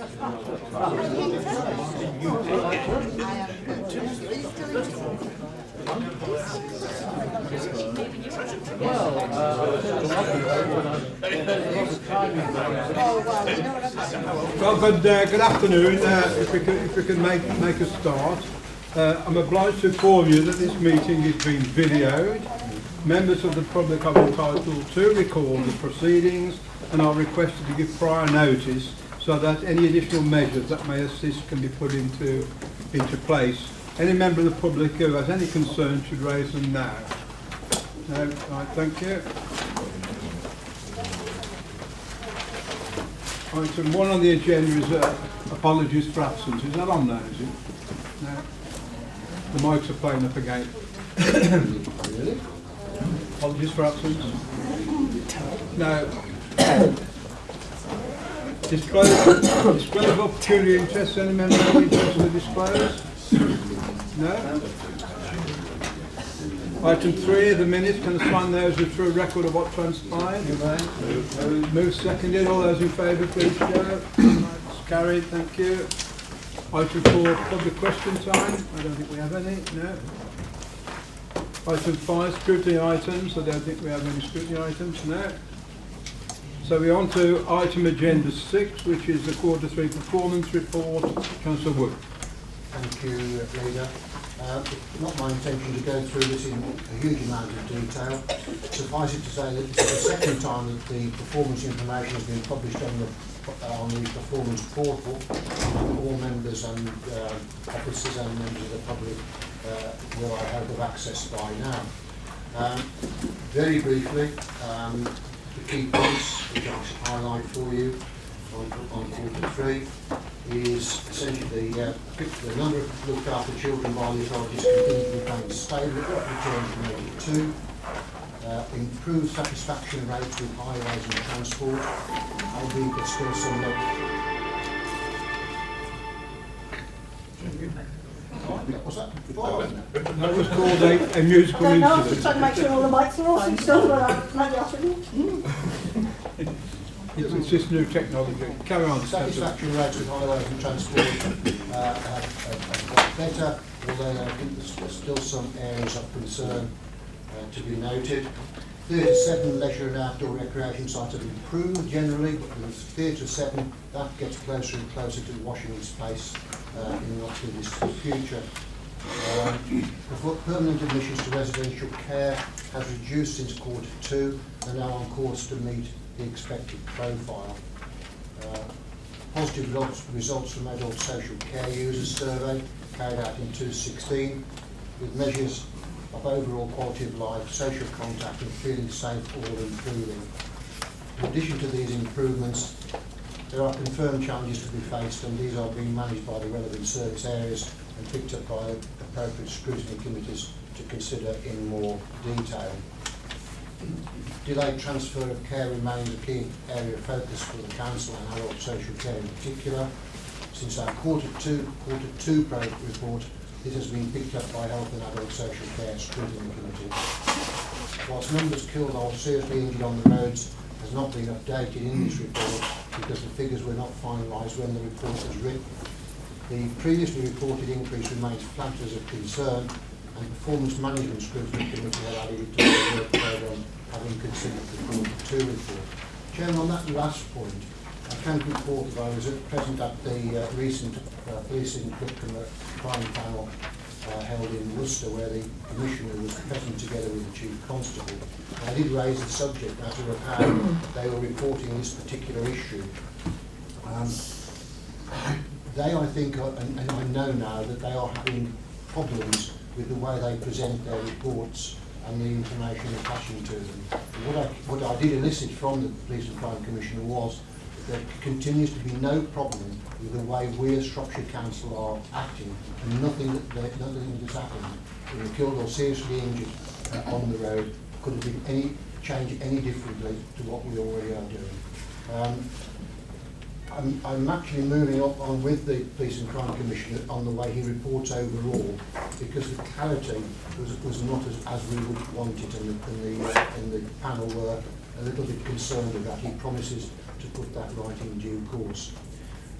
Well, good afternoon. If we can make a start. I'm obliged to inform you that this meeting is being videoed. Members of the public are entitled to record the proceedings and are requested to give prior notice so that any additional measures that may assist can be put into place. Any member of the public who has any concerns should raise them now. No? Right, thank you. Item 1 on the agenda is apologies for absence. Is that on there, is it? No. The mics are playing up again. Really? Apologies for absence. No. Disclose of opportunity interest. Any member of the interest to disclose? No. Item 3, the minutes. Can I sign those as a true record of what transpired? Move seconded. All those in favour, please show. It's carried. Thank you. Item 4, public question time. I don't think we have any. No. Item 5, scrutiny items. I don't think we have any scrutiny items. No. So we're on to item agenda 6, which is the Q3 performance report. Councillor Wood. Thank you, Leader. It's not my intention to go through this in a huge amount of detail. Suffice it to say that this is the second time that the performance information has been published on the performance portal. All members and officers and members of the public will, I hope, have access by now. Very briefly, the key points which I should highlight for you on Q3 is essentially the number of looked after children by the authorities continue to remain stable, returned from 82. Improved satisfaction rates with highways and transport, albeit there's still some What's that? That was called a musical incident. I was just trying to make sure all the mics are off and stuff, but maybe I shouldn't. It's just new technology. Carry on. Satisfaction rates with highways and transport have got better, although I think there's still some areas of concern to be noted. 37 leisure and outdoor recreation sites have improved generally, but with Theatre 7, that gets closer and closer to washing its place in the not too distant future. Permanent admissions to residential care has reduced since Q2 and now on course to meet the expected profile. Positive results from adult social care users survey carried out in 2016 with measures of overall quality of life, social contact and feeling safe all improving. In addition to these improvements, there are confirmed challenges to be faced and these are being managed by the relevant service areas and picked up by appropriate scrutiny committees to consider in more detail. Delayed transfer of care remains a key area of focus for the Council and adult social care in particular. Since our Q2 report, this has been picked up by Health and Adult Social Care Scrutiny Committee. Whilst numbers killed or seriously injured on the roads has not been updated in this report because the figures were not finalised when the report was written, the previously reported increase remains flagged as a concern and Performance Management Scrutiny Committee have added it to the work programme having considered the Q2 report. Chairman, on that last point, I can report that I was present at the recent policing crime panel held in Worcester where the Commissioner was present together with the Chief Constable. I did raise the subject matter of how they were reporting this particular issue. They, I think, and I know now that they are having problems with the way they present their reports and the information attaching to them. What I did elicit from the Police and Crime Commissioner was that there continues to be no problem with the way we as Shropshire Council are acting and nothing that's happened, either killed or seriously injured on the road could have been changed any differently to what we already are doing. I'm actually moving on with the Police and Crime Commissioner on the way he reports overall because the clarity was not as we would want it and the panel were a little bit concerned with that. He promises to put that right in due course.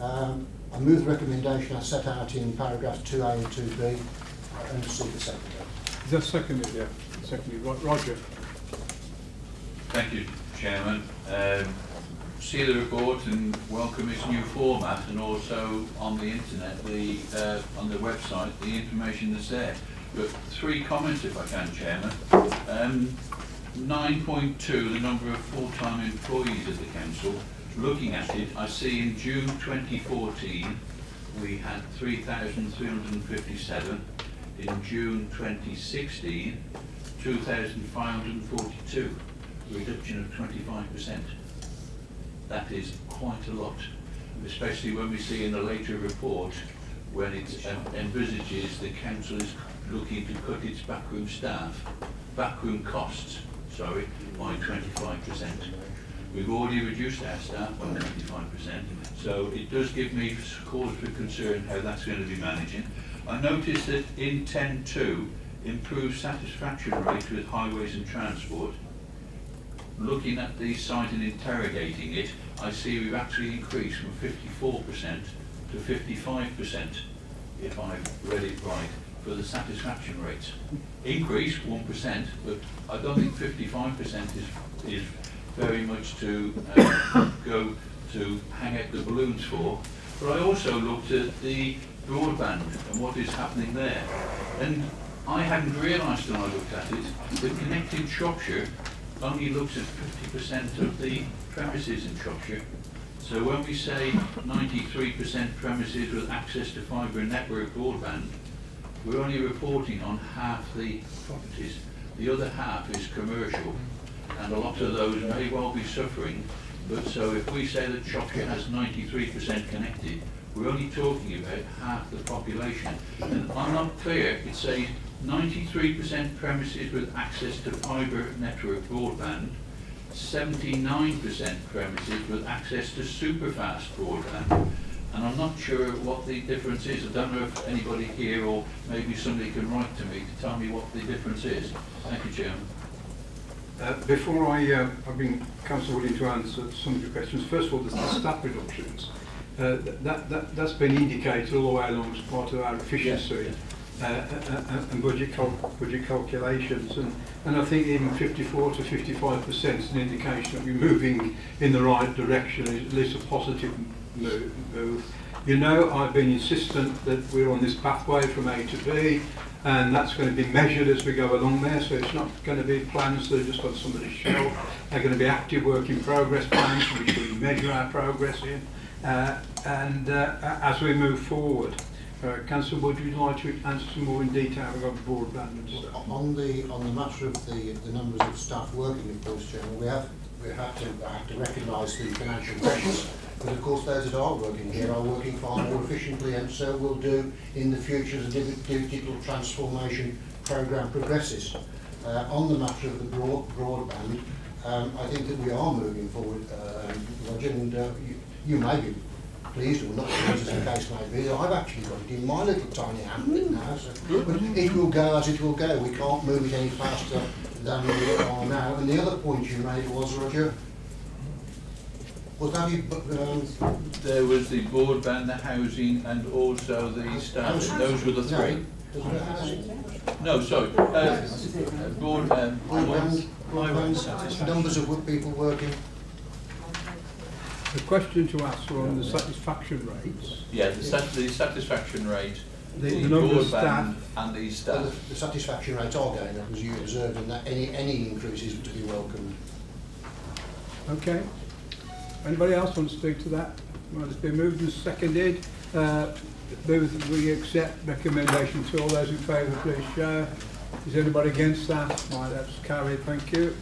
I move the recommendation as set out in paragraphs 2A and 2B and see the second. Is that seconded? Yeah. Seconded. Right, Roger. Thank you, Chairman. See the report and welcome its new format, and also on the internet, on the website, the information that's there. But 3 comments, if I can, Chairman. 9.2, the number of full-time employees at the council. Looking at it, I see in June 2014 we had 3,357. In June 2016, 2,542. A reduction of 25%. That is quite a lot, especially when we see in the later report when it envisages the council is looking to cut its backroom costs, by 25%. We've already reduced our staff by 25%, so it does give me cause for concern how that's going to be managing. I noticed that in 10.2, improved satisfaction rate with highways and transport. Looking at the site and interrogating it, I see we've actually increased from 54% to 55%, if I've read it right, for the satisfaction rates. Increase 1%, but I don't think 55% is very much to go to hang out the balloons for. But I also looked at the broadband and what is happening there. And I hadn't realised when I looked at it that Connected Shropshire only looks at 50% of the premises in Shropshire. So when we say 93% premises with access to fibre network broadband, we're only reporting on half the properties. The other half is commercial, and a lot of those may well be suffering. But so if we say that Shropshire has 93% connected, we're only talking about half the population. And I'm not clear, it says 93% premises with access to fibre network broadband, 79% premises with access to superfast broadband. And I'm not sure what the difference is. I don't know if anybody here or maybe somebody can write to me to tell me what the difference is. Thank you, Chairman. Before I've been Councillor willing to answer some of your questions. First of all, the staff reductions. That's been indicated all the way along as part of our efficiency and budget calculations, and I think even 54 to 55% is an indication that we're moving in the right direction, at least a positive move. You know, I've been insistent that we're on this pathway from A to B, and that's going to be measured as we go along there, so it's not going to be plans that are just on somebody's shelf. They're going to be active work in progress plans which we measure our progress in, and as we move forward. Councillor Wood, would you like to answer some more in detail about broadband and stuff? On the matter of the numbers of staff working, of course, Chairman, we have to recognise the financial pressures, but of course those that are working here are working far more efficiently, and so will do in the future as the digital transformation programme progresses. On the matter of the broadband, I think that we are moving forward, Roger, and you may be pleased or not pleased, as the case may be. I've actually got it in my little tiny handlet now, so, but it will go as it will go. We can't move it any faster than we are now. And the other point you made was, Roger, was that there was the broadband, the housing, and also the staff. Those were the 3. No, sorry. Broadband, numbers of people working. The question to ask were on the satisfaction rates. Yeah, the satisfaction rate, the number of staff and the staff. Well, the satisfaction rates are going up, as you observed, and that any increases to be welcomed. Okay. Anybody else want to speak to that? Well, it's been moved and seconded. We accept recommendation to all those in favour, please show. Is anybody against that? Right, that's carried, thank you.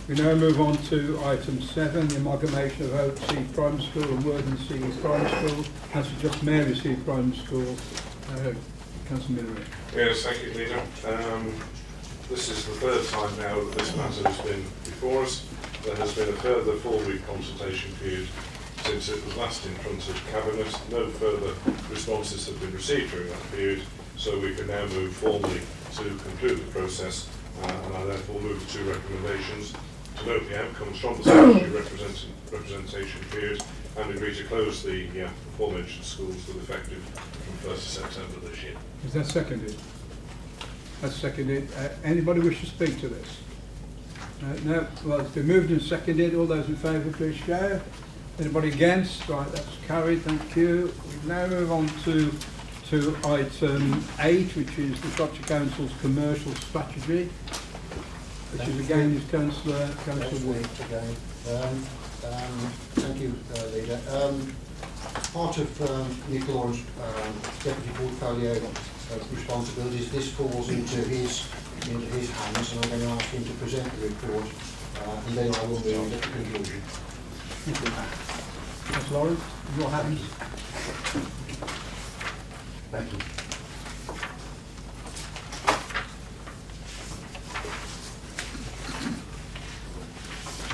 We now move on to item 7, the amalgamation of Oak Sea Primary School and Worthing Sea Primary School. That's just Mary Sea Primary School. Councillor Minory. Yes, thank you, Leader. This is the 3rd time now that this matter has been before us. There has been a further 4-week consultation period since it was last in front of Cabinet. No further responses have been received during that period, so we can now move formally to conclude the process, and I therefore move 2 recommendations to note the outcomes from the statutory representation period and agree to close the aforementioned schools with effective from 1st September this year. Is that seconded? That's seconded. Anybody wish to speak to this? No. Well, it's been moved and seconded. All those in favour, please show. Anybody against? Right, that's carried. Thank you. We now move on to item 8, which is the Shropshire Council's commercial strategy, which is again is Councillor Wood. Again. Thank you, Leader. Part of Nick Lawrence' deputy portfolio responsibilities, this falls into his hands, and I'm going to ask him to present the report, and then I will move at the conclusion. Thank you. Councillor Lawrence, your hands. Thank you.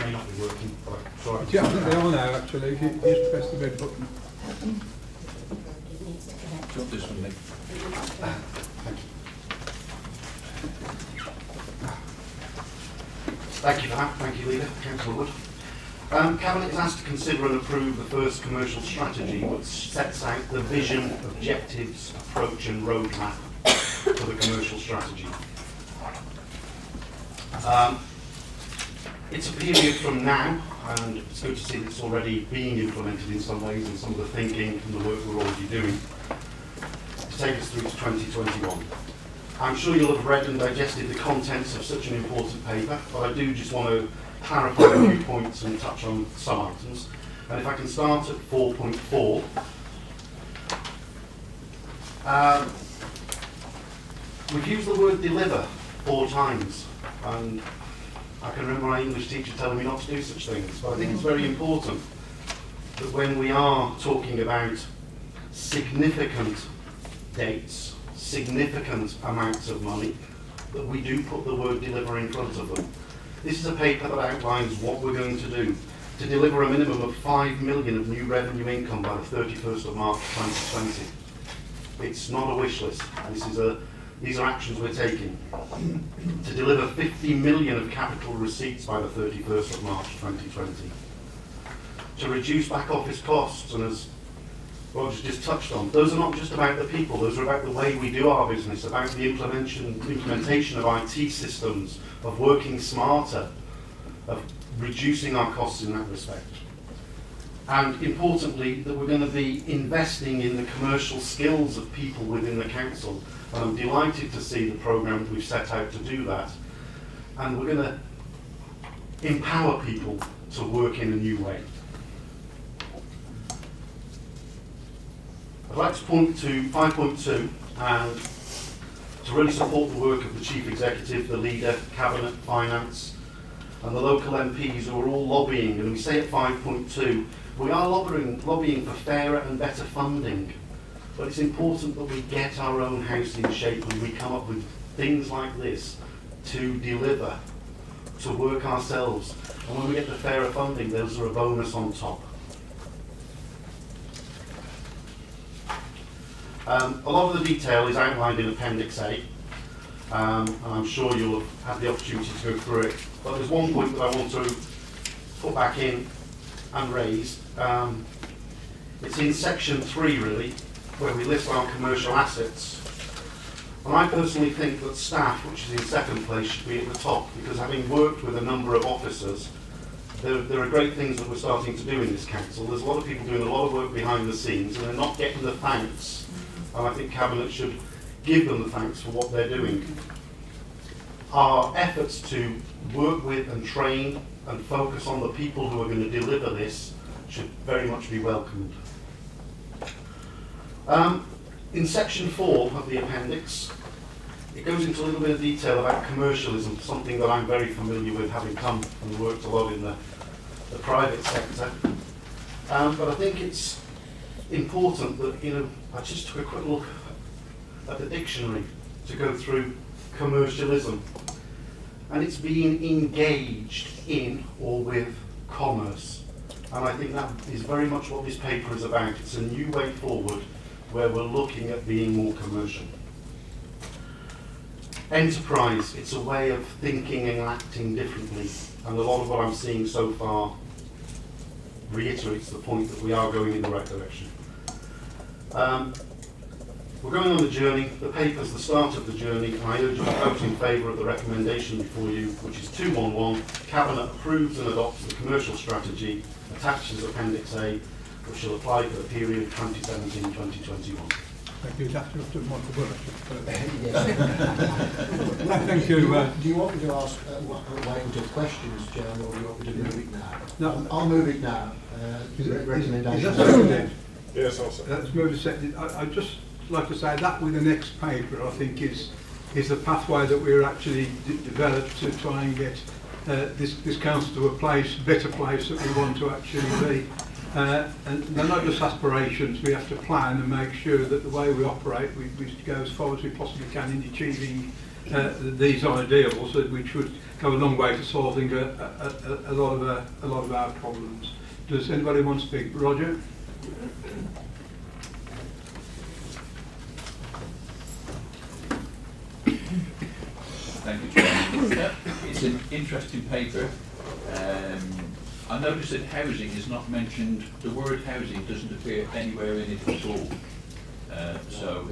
May not be working, but sorry. Yeah, I think they are now actually. If you just press the red button. Drop this one, Nick. Thank you for that. Thank you, Leader. Councillor Wood. Cabinet is asked to consider and approve the first commercial strategy, which sets out the vision, objectives, approach and roadmap for the commercial strategy. It's a period from now, and it's good to see that it's already being implemented in some ways, and some of the thinking and the work we're already doing, to take us through to 2021. I'm sure you'll have read and digested the contents of such an important paper, but I do just want to clarify a few points and touch on some items. And if I can start at 4.4. We've used the word deliver 4 times, and I can remember my English teacher telling me not to do such things, but I think it's very important that when we are talking about significant dates, significant amounts of money, that we do put the word deliver in front of them. This is a paper that outlines what we're going to do to deliver a minimum of 5 million of new revenue income by the 31st of March 2020. It's not a wish list. These are actions we're taking. To deliver 50 million of capital receipts by the 31st of March 2020. To reduce back office costs, and as Roger's just touched on, those are not just about the people, those are about the way we do our business, about the implementation of IT systems, of working smarter, of reducing our costs in that respect. And importantly, that we're going to be investing in the commercial skills of people within the council. And I'm delighted to see the programme that we've set out to do that. And we're going to empower people to work in a new way. I'd like to point to 5.2 and to really support the work of the Chief Executive, the Leader, Cabinet, Finance and the local MPs who are all lobbying, and we say at 5.2, we are lobbying for fairer and better funding, but it's important that we get our own house in shape and we come up with things like this to deliver, to work ourselves, and when we get the fairer funding, those are a bonus on top. A lot of the detail is outlined in Appendix A, and I'm sure you'll have had the opportunity to go through it. But there's one point that I want to put back in and raise. It's in Section 3, really, where we list our commercial assets. And I personally think that staff, which is in second place, should be at the top, because having worked with a number of officers, there are great things that we're starting to do in this council. There's a lot of people doing a lot of work behind the scenes, and they're not getting the thanks. And I think Cabinet should give them the thanks for what they're doing. Our efforts to work with and train and focus on the people who are going to deliver this should very much be welcomed. In Section 4 of the appendix, it goes into a little bit of detail about commercialism, something that I'm very familiar with, having come and worked a lot in the private sector. But I think it's important that, I just took a quick look at the dictionary to go through commercialism, and it's being engaged in or with commerce. And I think that is very much what this paper is about. It's a new way forward where we're looking at being more commercial. Enterprise, it's a way of thinking and acting differently, and a lot of what I'm seeing so far reiterates the point that we are going in the right direction. We're going on the journey. The paper's the start of the journey, and I urge you to vote in favour of the recommendation before you, which is 211. Cabinet approves and adopts the commercial strategy attached as Appendix A, which shall apply for the period 2017-2021. Thank you. That's just Michael Bullock. Yes. Thank you. Do you want me to ask, wait until questions, Chairman, or do you want me to move it now? No. I'll move it now. Recommendation. Is that seconded? Yes, I'll say. Let's move to second. I just like to say that with the next paper, I think is the pathway that we're actually developed to try and get this council to a better place that we want to actually be. And they're not just aspirations. We have to plan and make sure that the way we operate, we go as far as we possibly can in achieving these ideals, which would go a long way to solving a lot of our problems. Does anybody want to speak? Roger? Thank you, Chairman. It's an interesting paper. I noticed that housing is not mentioned. The word housing doesn't appear anywhere in it at all. So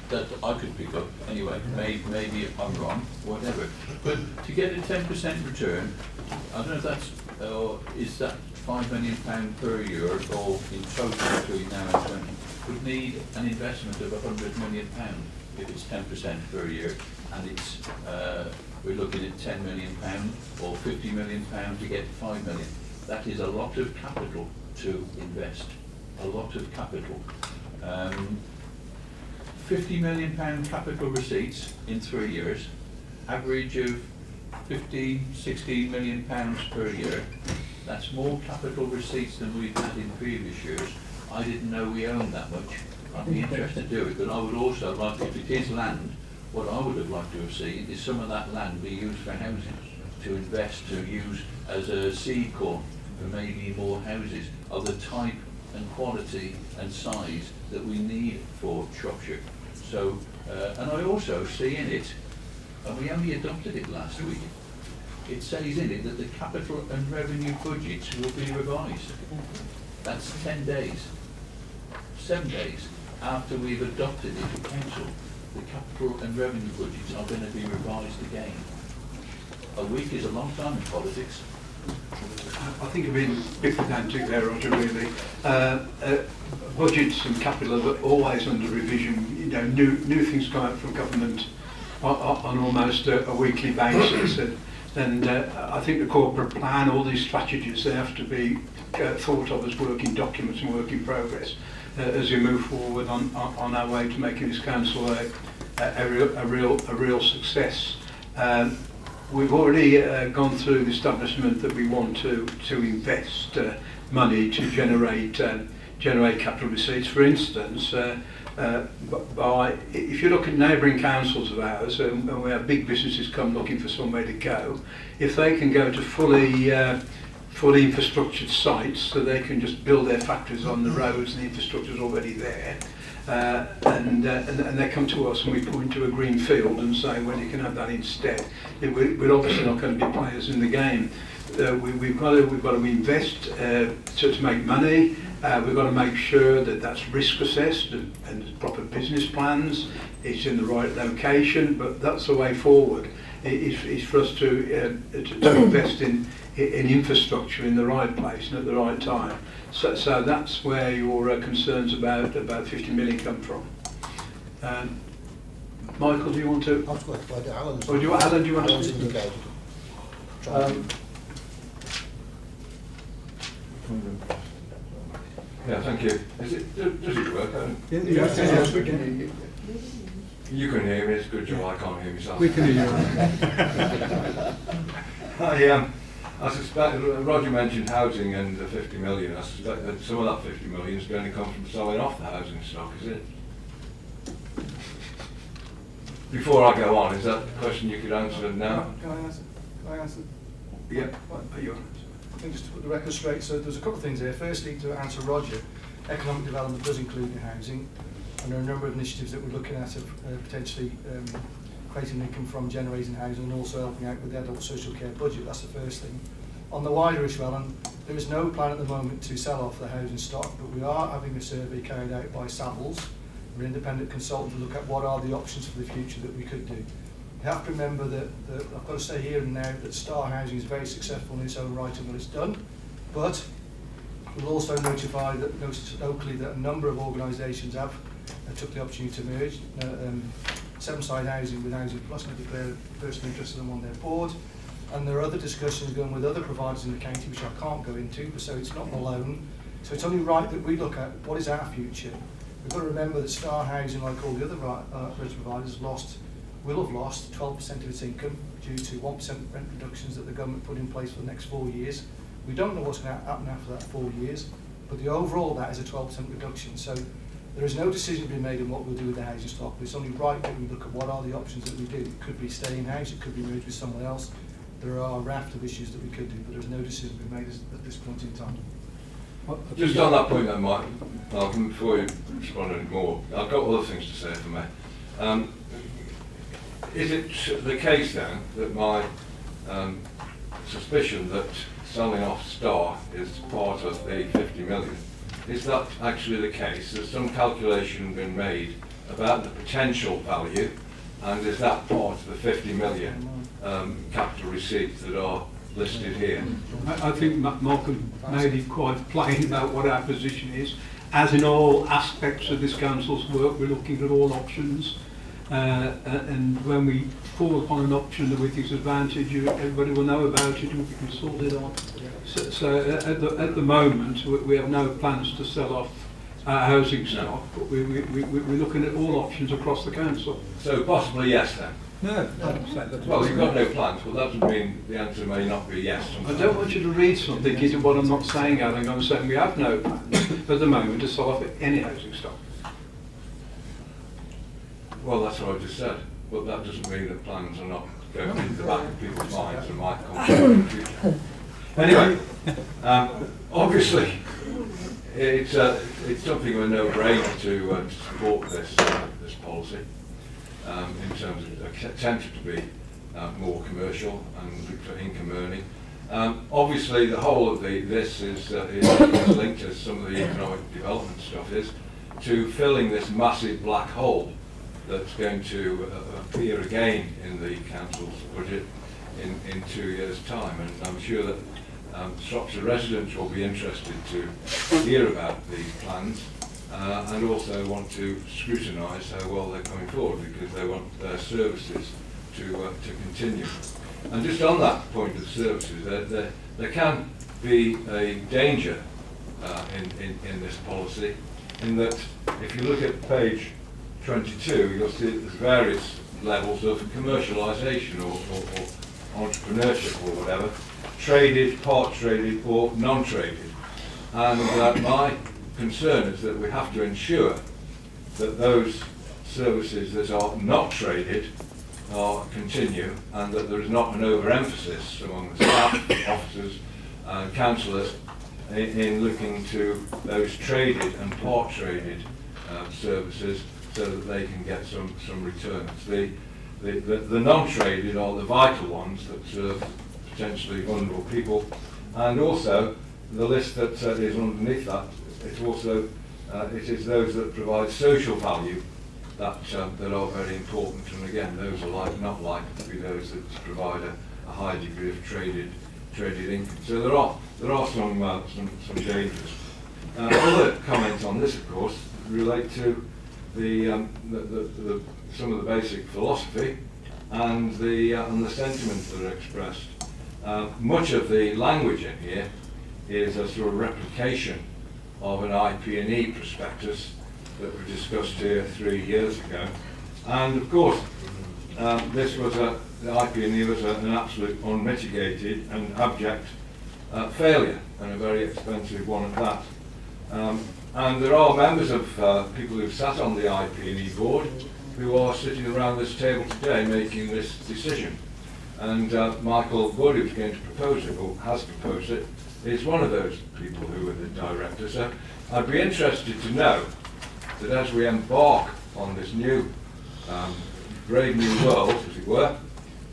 that I could pick up anyway. Maybe I'm wrong, whatever. But to get a 10% return, I don't know if that's is that £5 million per year, or in total between now and 20, would need an investment of £100 million if it's 10% per year, and it's we're looking at £10 million or £50 million to get £5 million. That is a lot of capital to invest. A lot of capital. £50 million capital receipts in 3 years, average of 16 million pounds per year. That's more capital receipts than we've had in previous years. I didn't know we owned that much. I'd be interested to do it, but I would also like, if it is land, what I would have liked to have seen is some of that land be used for housing, to invest, to use as a seed corn for maybe more houses of the type and quality and size that we need for Shropshire. So, and I also see in it, and we only adopted it last week, it says in it that the capital and revenue budgets will be revised. That's 10 days, 7 days after we've adopted it in council. The capital and revenue budgets are going to be revised again. A week is a long time in politics. I think you've been a bit pedantic there, Roger, really. Budgets and capital are always under revision. You know, new things come out from government on almost a weekly basis. And I think the corporate plan, all these strategies, they have to be thought of as working documents and work in progress as we move forward on our way to making this council a real success. We've already gone through the establishment that we want to invest money to generate capital receipts. For instance, if you look at neighbouring councils of ours, and we have big businesses come looking for somewhere to go, if they can go to fully infrastructured sites, so they can just build their factories on the roads and the infrastructure is already there, and they come to us and we point to a green field and say, well, you can have that instead. We're obviously not going to be players in the game. We've got to invest to make money. We've got to make sure that that's risk assessed and there's proper business plans. It's in the right location, but that's the way forward. Is for us to invest in infrastructure in the right place and at the right time. So that's where your concerns about 50 million come from. Michael, do you want to? I've got Alan's. Or do you want to? Alan's indicated. Yeah, thank you. Does it work? Yes, we can hear you. You can hear me, it's a good job I can't hear myself. We can hear you. I suspect, Roger mentioned housing and the 50 million, I suspect that some of that 50 million is going to come from selling off the housing stock, is it? Before I go on, is that a question you could answer now? Can I answer? Yeah. Are you? I think just to put the record straight, so there's a couple of things here. Firstly, to answer Roger, economic development does include new housing, and there are a number of initiatives that we're looking at of potentially creating income from generating housing and also helping out with the adult social care budget. That's the first thing. On the wider issue, Alan, There is no plan at the moment to sell off the housing stock, but we are having a survey carried out by Savills, an independent consultant, to look at what are the options for the future that we could do. You have to remember that I've got to say here and now that Star Housing is very successful in its own right and what it's done, but we'll also notice locally that a number of organisations have took the opportunity to merge. Sevenside Housing with Housing Plus and declared a person interested in them on their board, and there are other discussions going with other providers in the county which I can't go into, so it's not alone. So it's only right that we look at what is our future. We've got to remember that Star Housing, like all the other registered providers, will have lost 12% of its income due to 1% rent reductions that the government put in place for the next 4 years. We don't know what's going to happen after that 4 years, but the overall of that is a 12% reduction. So there is no decision being made on what we'll do with the housing stock, but it's only right that we look at what are the options that we do. It could be stay in house, it could be merged with someone else. There are a raft of issues that we could do, but there's no decision being made at this point in time. Just on that point then, Mike, Malcolm, before you respond any more, I've got other things to say if I may. Is it the case then that my suspicion that selling off Star is part of the 50 million, is that actually the case? Has some calculation been made about the potential value, and is that part of the 50 million capital receipts that are listed here? I think Malcolm made it quite plain about what our position is. As in all aspects of this council's work, we're looking at all options, and when we fall upon an option that we think is advantage, everybody will know about it and we can sort it on. So at the moment, we have no plans to sell off our housing stock, but we're looking at all options across the council. So possibly yes then? No, that's Well, you've got no plans, but that doesn't mean the answer may not be yes. I don't want you to read something into what I'm not saying, Alan. I'm saying we have no plans at the moment to sell off any housing stock. Well, that's what I just said, but that doesn't mean that plans are not going into the back of people's minds and might come forward in the future. Anyway, obviously, it's something of a no-brainer to support this policy in terms of attempting to be more commercial and look for income earning. Obviously, the whole of this is linked, as some of the economic development stuff is, to filling this massive black hole that's going to appear again in the council's budget in 2 years' time, and I'm sure that Shropshire residents will be interested to hear about these plans and also want to scrutinise how well they're coming forward, because they want their services to continue. And just on that point of services, there can be a danger in this policy, in that if you look at page 22, you'll see that there's various levels of commercialisation or entrepreneurship or whatever, traded, part traded or non-traded. And my concern is that we have to ensure that those services that are not traded continue, and that there is not an overemphasis among the staff, officers and councillors in looking to those traded and part traded services, so that they can get some returns. The non-traded are the vital ones that serve potentially vulnerable people, and also the list that is underneath that, it's also it is those that provide social value that are very important, and again those are not likely to be those that provide a high degree of traded income. So there are some dangers. Other comments on this, of course, relate to some of the basic philosophy and the sentiments that are expressed. Much of the language in here is a sort of replication of an IP&E prospectus that we discussed here 3 years ago, and of course the IP&E was an absolute unmitigated and abject failure, and a very expensive one at that. And there are members of people who've sat on the IP&E board who are sitting around this table today making this decision. And Michael Wood, who's going to propose it, or has proposed it, is one of those people who are the director. So I'd be interested to know that as we embark on this new, brave new world, as it were,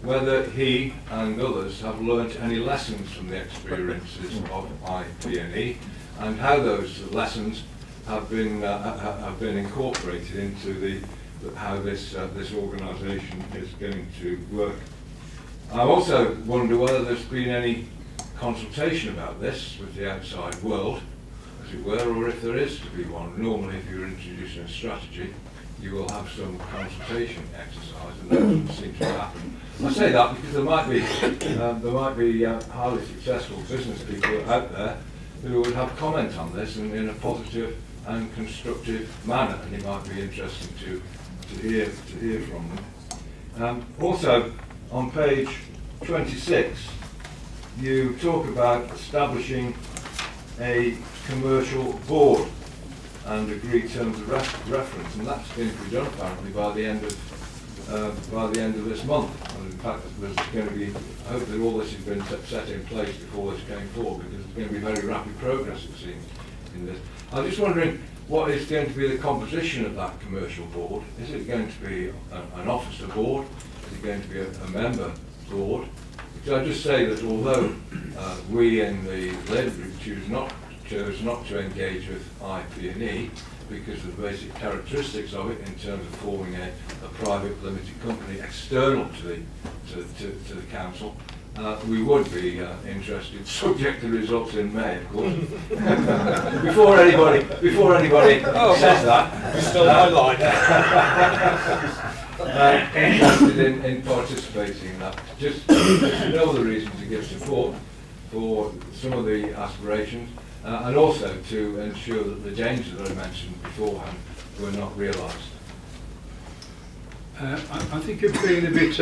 whether he and others have learnt any lessons from the experiences of IP&E and how those lessons have been incorporated into how this organisation is going to work. I also wonder whether there's been any consultation about this with the outside world, as it were, or if there is to be one. Normally, if you're introducing a strategy, you will have some consultation exercise, and that doesn't seem to happen. I say that because there might be highly successful business people out there who would have comment on this in a positive and constructive manner, and it might be interesting to hear from them. Also, on page 26, you talk about establishing a commercial board and agree terms of reference, and that's going to be done apparently by the end of this month. And in fact, there's going to be, I hope that all this has been set in place before this came forward, because there's going to be very rapid progress, it seems, in this. I'm just wondering what is going to be the composition of that commercial board. Is it going to be an officer board? Is it going to be a member board? Because I just say that although we in the Labour Group chose not to engage with IP&E because of the basic characteristics of it in terms of forming a private limited company external to the council, we would be interested, subject to results in May, of course. before anybody says that. You stole my line. Interested in participating in that. Just another reason to give support for some of the aspirations, and also to ensure that the dangers that I mentioned beforehand were not realised. I think you're being a bit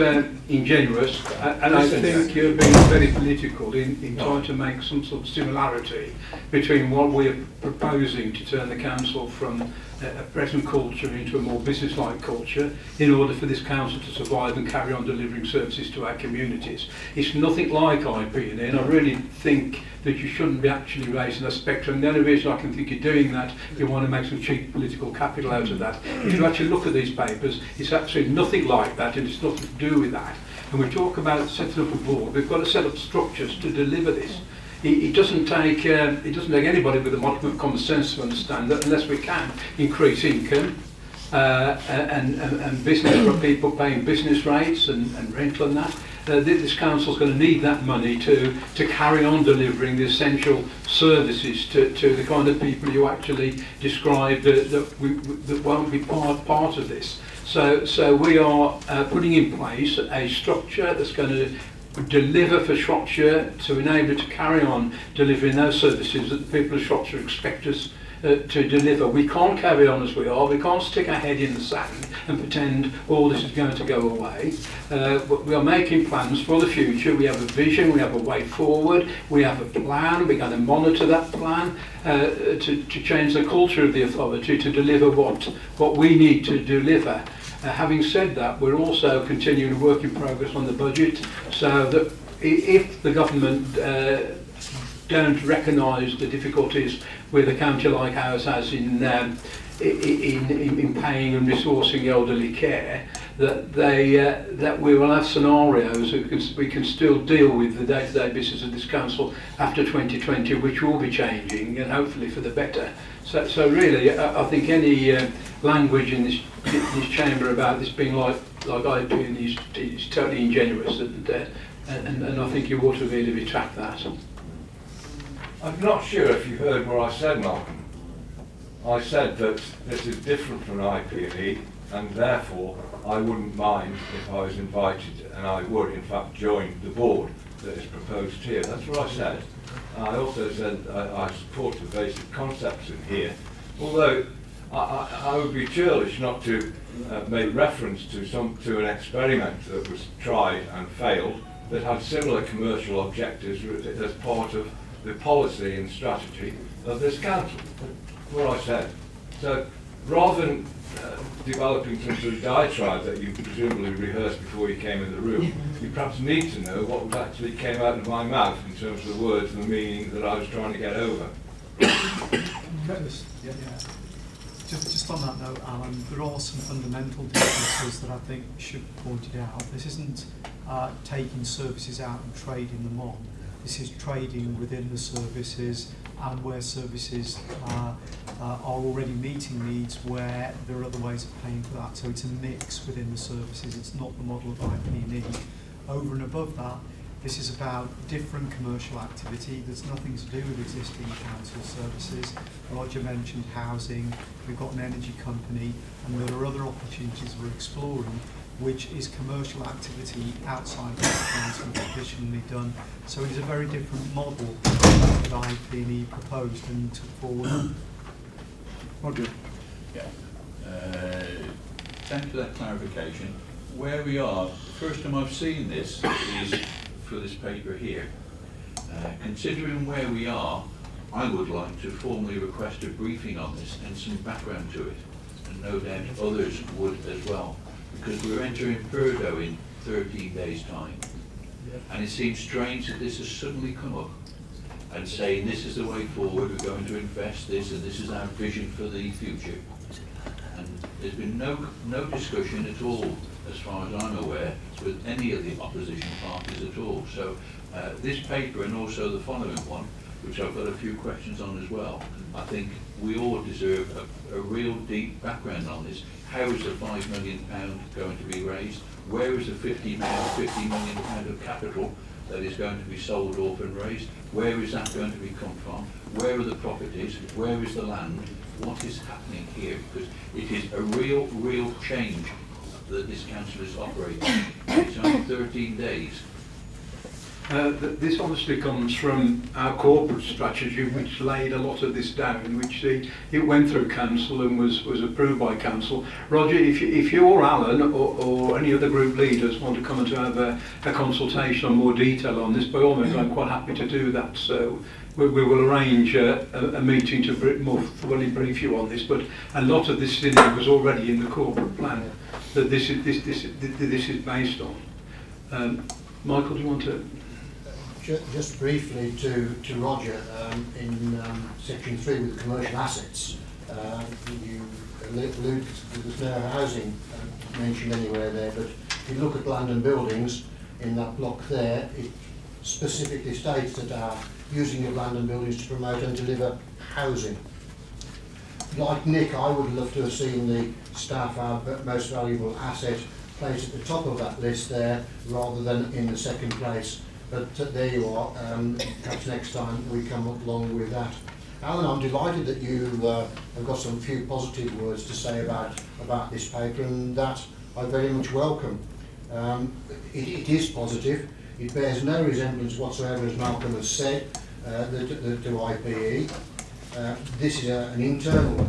ingenuous, and I think you're being very political in trying to make some sort of similarity between what we're proposing to turn the council from a present culture into a more business-like culture in order for this council to survive and carry on delivering services to our communities. It's nothing like IP&E, and I really think that you shouldn't be actually raising that spectrum. The only reason I can think you're doing that, you want to make some cheap political capital out of that. If you actually look at these papers, it's actually nothing like that, and it's nothing to do with that. And we talk about setting up a board. We've got to set up structures to deliver this. It doesn't take anybody with a modicum of common sense to understand that unless we can increase income and business for people paying business rates and rental and that, this council's going to need that money to carry on delivering the essential services to the kind of people you actually described that won't be part of this. So we are putting in place a structure that's going to deliver for Shropshire to enable it to carry on delivering those services that the people of Shropshire expect us to deliver. We can't carry on as we are. We can't stick our head in the sand and pretend all this is going to go away. We are making plans for the future. We have a vision. We have a way forward. We have a plan. We're going to monitor that plan to change the culture of the authority to deliver what we need to deliver. Having said that, we're also continuing a work in progress on the budget, so that if the government don't recognise the difficulties with a county like ours has in paying and resourcing elderly care, that we will have scenarios that we can still deal with the day-to-day business of this council after 2020, which will be changing and hopefully for the better. So really, I think any language in this chamber about this being like IP&E is totally ingenuous, and I think you ought to really retract that. I'm not sure if you heard what I said, Malcolm. I said that this is different from IP&E, and therefore I wouldn't mind if I was invited, and I would in fact join the board that is proposed here. That's what I said. I also said I support the basic concepts in here, although I would be churlish not to make reference to an experiment that was tried and failed that had similar commercial objectives as part of the policy and strategy of this council. That's what I said. So rather than developing some sort of diatribe that you presumably rehearsed before you came in the room, you perhaps need to know what actually came out of my mouth in terms of the words and the meaning that I was trying to get over. Just on that note, Alan, there are some fundamental differences that I think should be pointed out. This isn't taking services out and trading them on. This is trading within the services and where services are already meeting needs where there are other ways of paying for that. So it's a mix within the services. It's not the model of IP&E. Over and above that, this is about different commercial activity. There's nothing to do with existing council services. Roger mentioned housing. We've got an energy company, and there are other opportunities we're exploring, which is commercial activity outside of what the council has traditionally done. So it is a very different model that IP&E proposed and took forward. Roger. Yeah. Thanks for that clarification. Where we are, the first time I've seen this is for this paper here. Considering where we are, I would like to formally request a briefing on this and some background to it, and no doubt others would as well, because we're entering Purdo in 13 days' time. And it seems strange that this has suddenly come up and saying this is the way forward, we're going to invest this and this is our vision for the future. And there's been no discussion at all, as far as I'm aware, with any of the opposition parties at all. So this paper and also the following one, which I've got a few questions on as well, I think we all deserve a real deep background on this. How is the £5 million going to be raised? Where is the £50 million of capital that is going to be sold off and raised? Where is that going to be come from? Where are the properties? Where is the land? What is happening here? Because it is a real change that this council is operating. It's only 13 days. This obviously comes from our corporate strategy, which laid a lot of this down, which it went through council and was approved by council. Roger, if you or Alan or any other group leaders want to come and to have a consultation on more detail on this, by all means, I'm quite happy to do that. So we will arrange a meeting to more thoroughly brief you on this. But a lot of this was already in the corporate plan that this is based on. Michael, do you want to? Just briefly to Roger, in section 3 with commercial assets, you alluded to there's no housing mentioned anywhere there, but if you look at land and buildings in that block there, it specifically states that our using of land and buildings to promote and deliver housing. Like Nick, I would love to have seen the staff, our most valuable asset, placed at the top of that list there rather than in the second place. But there you are. Perhaps next time we come along with that. Alan, I'm delighted that you have got some few positive words to say about this paper, and that I very much welcome. It is positive. It bears no resemblance whatsoever, as Malcolm has said, to IPE. This is an internal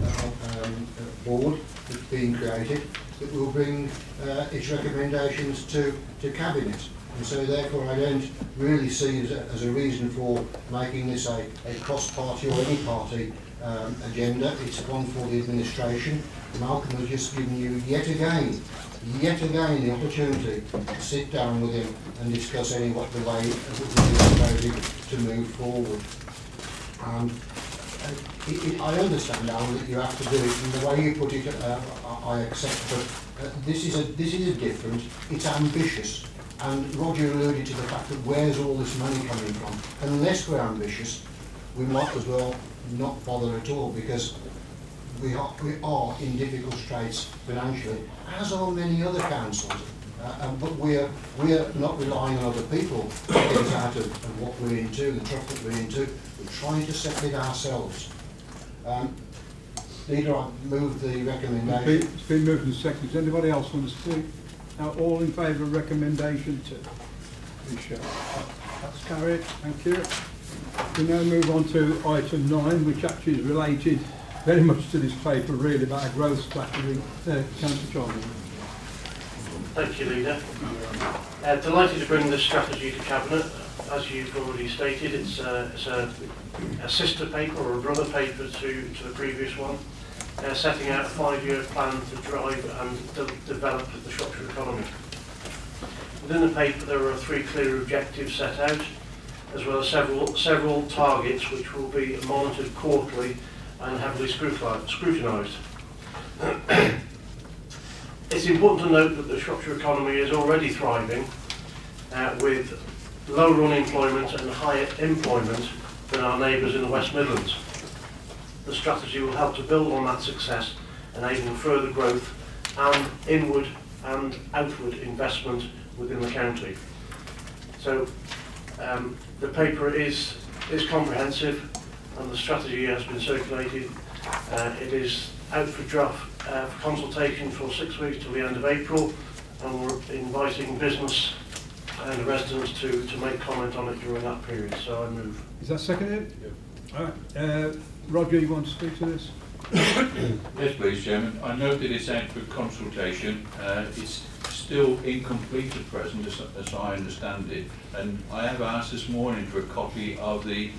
board that's being created that will bring its recommendations to Cabinet. And so therefore I don't really see it as a reason for making this a cross-party or any party agenda. It's one for the administration. Malcolm has just given you yet again the opportunity to sit down with him and discuss what the way that we're proposing to move forward. I understand, Alan, that you have to do it, and the way you put it, I accept. But this is different. It's ambitious. And Roger alluded to the fact that where's all this money coming from? Unless we're ambitious, we might as well not bother at all, because we are in difficult straits financially, as are many other councils. But we're not relying on other people to get us out of what we're into, the trough that we're into. We're trying to settle it ourselves. Leader, I move the recommendation. It's been moved and seconded. Does anybody else want to speak? Now, all in favour of recommendation 2? Please show. That's carried. Thank you. We now move on to item 9, which actually is related very much to this paper, really, about a growth strategy. Councillor Chalmers. Thank you, Leader. Delighted to bring this strategy to Cabinet. As you've already stated, it's a sister paper or a brother paper to the previous one. Setting out a 5-year plan to drive and develop the Shropshire economy. Within the paper there are 3 clear objectives set out, as well as several targets which will be monitored quarterly and heavily scrutinised. It's important to note that the Shropshire economy is already thriving, with lower unemployment and higher employment than our neighbours in the West Midlands. The strategy will help to build on that success, enabling further growth and inward and outward investment within the county. So the paper is comprehensive, and the strategy has been circulated. It is out for draft for consultation for 6 weeks till the end of April, and we're inviting business and residents to make comment on it during that period. So I move. Is that seconded? All right. Roger, you want to speak to this? Yes, please, Chairman. I note that it's out for consultation. It's still incomplete at present, as I understand it. And I have asked this morning for a copy of the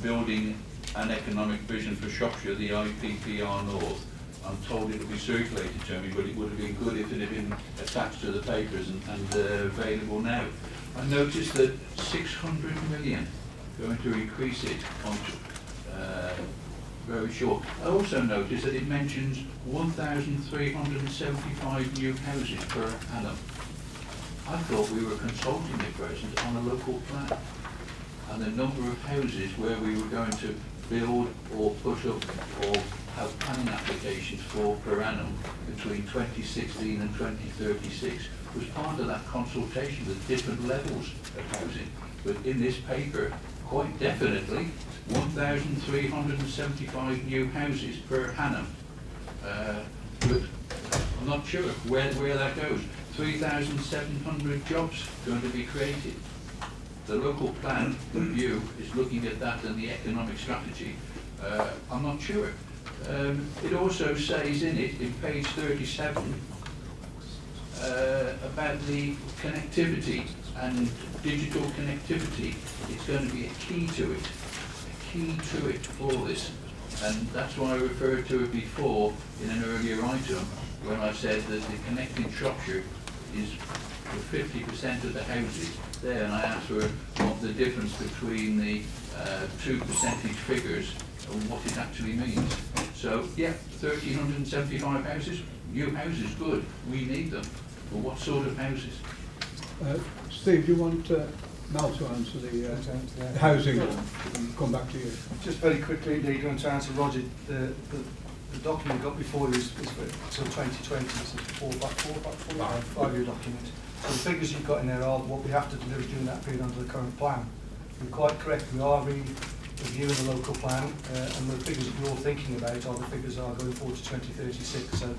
Building and Economic Vision for Shropshire, the IPPR North. I'm told it will be circulated to me, but it would have been good if it had been attached to the papers and available now. I noticed that 600 million going to increase it on very short. I also noticed that it mentions 1,375 new houses per annum. I thought we were consulting at present on a local plan, and the number of houses where we were going to build or put up or have planning applications for per annum between 2016 and 2036 was part of that consultation with different levels of housing. But in this paper, quite definitely, 1,375 new houses per annum. But I'm not sure where that goes. 3,700 jobs going to be created. The local plan review is looking at that and the economic strategy. I'm not sure. It also says in it, in page 37, about the connectivity and digital connectivity. It's going to be a key to it for this. And that's why I referred to it before in an earlier item when I said that the Connecting Shropshire is for 50% of the houses there, and I asked for what the difference between the two percentage figures and what it actually means. So yeah, 1,375 houses, new houses, good, we need them. But what sort of houses? Steve, do you want Mel to answer the housing? And come back to you. Just very quickly, Leader, and to answer Roger, the document we got before you is for till 2020. It's a five-year document. So the figures you've got in there are what we have to deliver during that period under the current plan. You're quite correct, we are reviewing the local plan, and the figures that you're thinking about are the figures that are going forward to 2036. So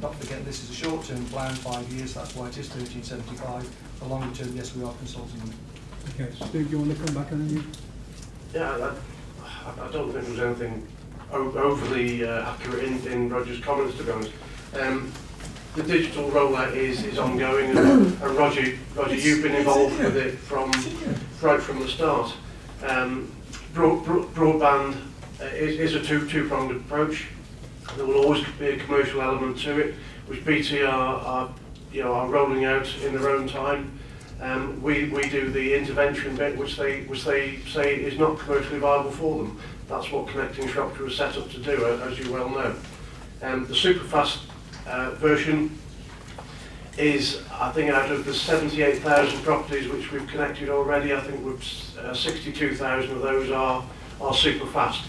not forget this is a short-term plan, 5 years, that's why it is 1375. The longer term, yes, we are consulting them. Okay, Steve, do you want to come back on you? Yeah, I don't think there's anything overly accurate in Roger's comments, to be honest. The digital rollout is ongoing, and Roger, you've been involved with it right from the start. Broadband is a two-pronged approach. There will always be a commercial element to it, which BT are rolling out in their own time. We do the intervention bit, which they say is not commercially viable for them. That's what Connecting Shropshire was set up to do, as you well know. The superfast version is, I think, out of the 78,000 properties which we've connected already, I think 62,000 of those are superfast.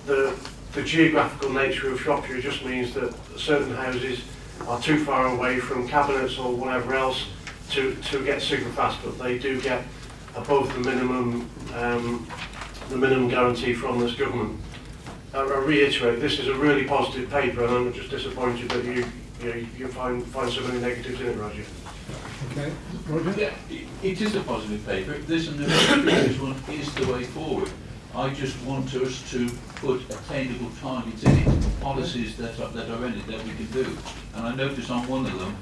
The geographical nature of Shropshire just means that certain houses are too far away from cabinets or whatever else to get superfast, but they do get above the minimum guarantee from this government. I reiterate, this is a really positive paper, and I'm just disappointed that you find so many negatives in it, Roger. Okay, Roger? Yeah, it is a positive paper. This and the previous one is the way forward. I just want us to put attainable targets in it, policies that are in it that we can do. And I notice on one of them,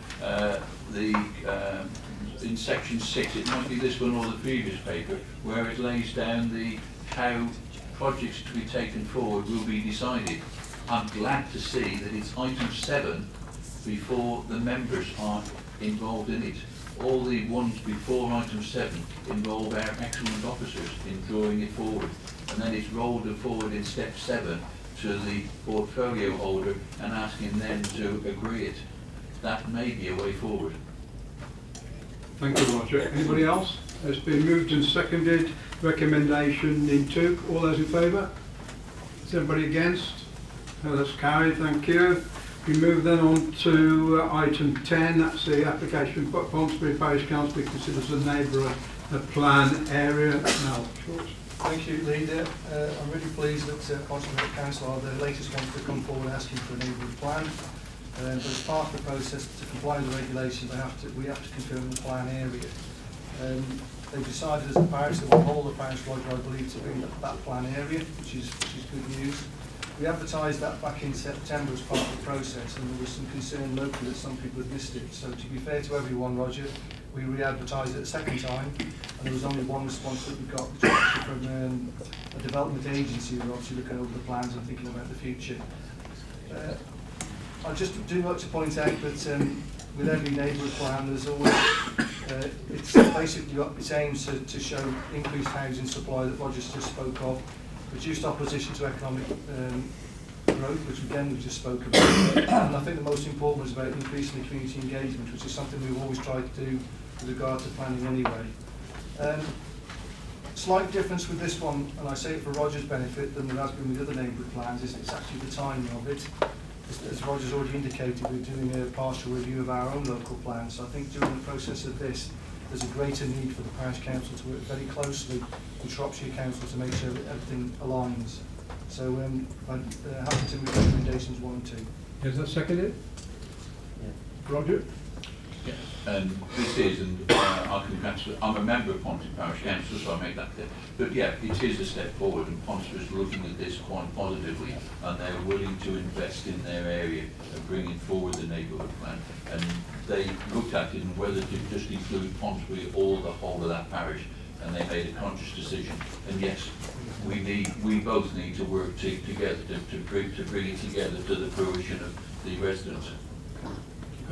in section 6, it might be this one or the previous paper, where it lays down how projects to be taken forward will be decided. I'm glad to see that it's item 7 before the members are involved in it. All the ones before item 7 involve our excellent officers in drawing it forward. And then it's rolled forward in step 7 to the portfolio holder and asking them to agree it. That may be a way forward. Thank you, Roger. Anybody else? It's been moved and seconded. Recommendation in 2. All those in favour? Is everybody against? No, that's carried. Thank you. We move then on to item 10. That's the application for Ponsonby Parish Council be considered as a neighbourhood plan area. Now, George. Thank you, Leader. I'm really pleased that Ponsonby Council are the latest ones to come forward asking for a neighbourhood plan. But as part of the process to comply with the regulations, we have to confirm the plan area. They've decided as a parish they want all the parish lodge, I believe, to be that plan area, which is good news. We advertised that back in September as part of the process, and there was some concern locally that some people had missed it. So to be fair to everyone, Roger, we re-advertised it a second time, and there was only one response that we got, which was actually from a development agency who were obviously looking over the plans and thinking about the future. I just do like to point out that with every neighbourhood plan, there's always it's basically got its aims to show increased housing supply that Roger's just spoke of, reduced opposition to economic growth, which again we just spoke about, and I think the most important was about increasing the community engagement, which is something we've always tried to do with regard to planning anyway. Slight difference with this one, and I say it for Roger's benefit, than there has been with other neighbourhood plans, is it's actually the timing of it. As Roger's already indicated, we're doing a partial review of our own local plans, so I think during the process of this, there's a greater need for the parish council to work very closely with Shropshire Council to make sure that everything aligns. So I'm happy to move recommendations 1 and 2. Is that seconded? Yeah. Roger? Yeah, and this is, and I congratulate, I'm a member of Ponsonby Parish Council, so I make that clear. But yeah, it is a step forward, and Ponsonby is looking at this quite positively, and they're willing to invest in their area and bringing forward the neighbourhood plan. And they looked at it and whether to just include Ponsonby or the whole of that parish, and they made a conscious decision. And yes, we both need to work together to bring it together to the fruition of the residents.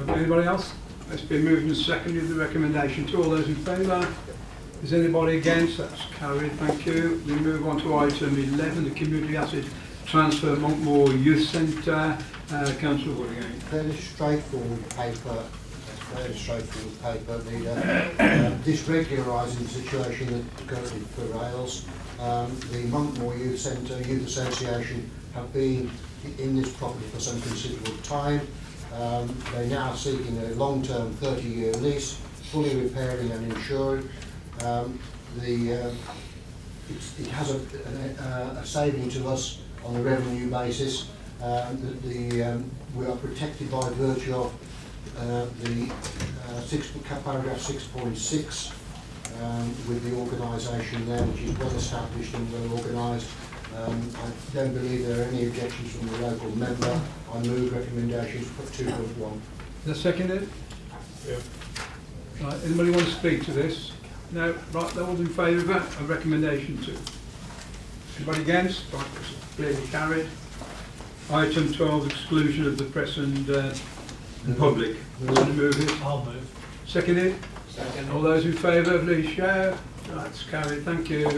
Anybody else? It's been moved and seconded, the recommendation to all those in favour. Is anybody against? That's carried, thank you. We move on to item 11, the Community Asset Transfer Monkmoor Youth Centre. Councillor Wood again. Fairly straightforward paper, Leader. This regularising situation that currently prevails. The Monkmoor Youth Centre Youth Association have been in this property for some considerable time. They're now seeking a long-term 30-year lease, fully repairing and insured. It has a saving to us on a revenue basis. We are protected by virtue of the paragraph 6.6 with the organisation there, which is well established and well organised. I don't believe there are any objections from the local member. I move recommendations for 2.1. Is that seconded? Yeah. Right, anybody want to speak to this? No? Right, those in favour of recommendation 2. Anybody against? Right, it's clearly carried. Item 12, exclusion of the press and public. Want to move it? I'll move. Seconded? Second. All those in favour, please shout. Right, it's carried, thank you.